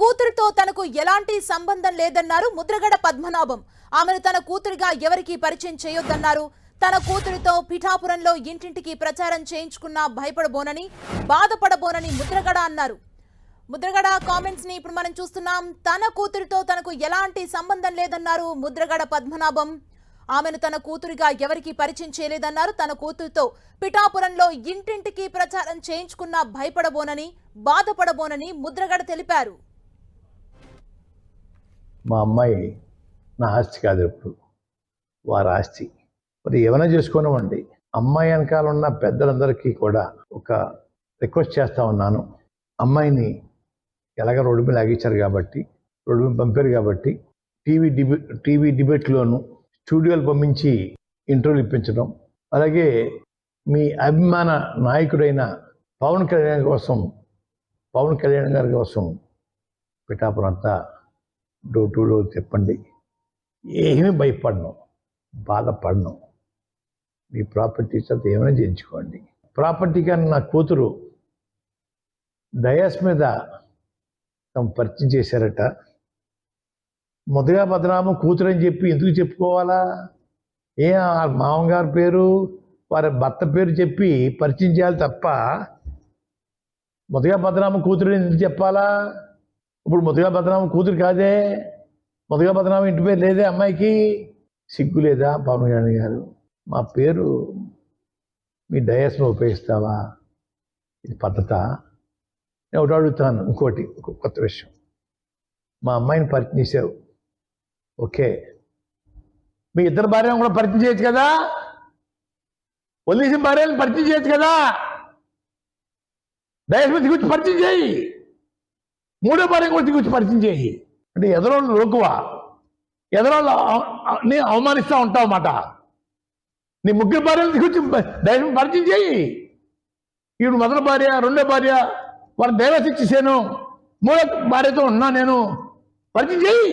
కూతురితో తనకు ఎలాంటి సంబంధం లేదన్నారు ముద్రగడ పద్మనాభం. ఆమెను తన కూతురిగా ఎవరికీ పరిచయం చేయొద్దన్నారు. తన కూతురితో పిఠాపురంలో ఇంటింటికి ప్రచారం చేయించుకున్నా భయపడబోనని, బాధపడబోనని ముద్రగడ అన్నారు. ముద్రగడ కామెంట్స్ ని ఇప్పుడు మనం చూస్తున్నాం. తన కూతురితో తనకు ఎలాంటి సంబంధం లేదన్నారు ముద్రగడ పద్మనాభం. ఆమెను తన కూతురిగా ఎవరికీ పరిచయం చేయలేదన్నారు. తన కూతురితో పిఠాపురంలో ఇంటింటికి ప్రచారం చేయించుకున్నా భయపడబోనని, బాధపడబోనని ముద్రగడ తెలిపారు. మా అమ్మాయి నా ఆస్తి కాదు, ఎప్పుడు వారి ఆస్తి. మరి ఏమైనా చేసుకోనివ్వండి. అమ్మాయి వెనకాల ఉన్న పెద్దలందరికీ కూడా ఒక రిక్వెస్ట్ చేస్తా ఉన్నాను. అమ్మాయిని ఎలాగ రోడ్డు మీద లాగించారు కాబట్టి, రోడ్డు మీద పంపారు కాబట్టి, టీవీ డిబేట్లోను స్టూడియోలు పంపించి ఇంటర్వ్యూలు ఇప్పించడం, అలాగే మీ అభిమాన నాయకుడైన పవన్ కళ్యాణ్ గారి కోసం పిఠాపురం అంతా డోర్ టు డోర్ చెప్పండి. ఏమీ భయపడను, బాధపడను. మీ ప్రాపర్టీస్ అంతా ఏమైనా చేయించుకోండి. ప్రాపర్టీ కానీ నా కూతురు డయాస్ మీద తమ పరిచయం చేశారట. మొదగా పద్మనాభం కూతురు అని చెప్పి ఎందుకు చెప్పుకోవాలా? మామగారి పేరు, వారి భర్త పేరు చెప్పి పరిచయం చేయాలి తప్ప మొదగా పద్మనాభం కూతురు ఎందుకు చెప్పాలా? ఇప్పుడు మొదగా పద్మనాభం కూతురు కాదే, మొదగా పద్మనాభం ఇంటి పేరు లేదే అమ్మాయికి. సిగ్గు లేదా పవన్ కళ్యాణ్ గారు? మా పేరు మీ డయాస్లో ఉపయోగిస్తావా? ఇది పద్ధత? నేను ఒకటి అడుగుతాను, ఇంకోటి కొత్త విషయం. మా అమ్మాయిని పరిచయం చేసావు, ఓకే, మీ ఇద్దరు భార్యను కూడా పరిచయం చేయొచ్చు కదా, వదిలేసిన భార్యను పరిచయం చేయొచ్చు కదా, డయాస్ మీద దిగుచ్చి పరిచయం చేయి, మూడో భార్య కూడా దిగుచ్చి పరిచయం చేయి. అంటే ఎదరోళ్ళు లోకువా, ఎదరోళ్ళు నీ అవమానిస్తూ ఉంటావు అన్నమాట. నీ ముగ్గురు భార్యలు దిగుచ్చి డయాస్ మీద పరిచయం చేయి. ఇప్పుడు మొదటి భార్య, రెండో భార్య వాళ్ళ డైవర్స్ ఇచ్చేసాను, మూడో భార్యతో ఉన్నా నేను, పరిచయం చేయి.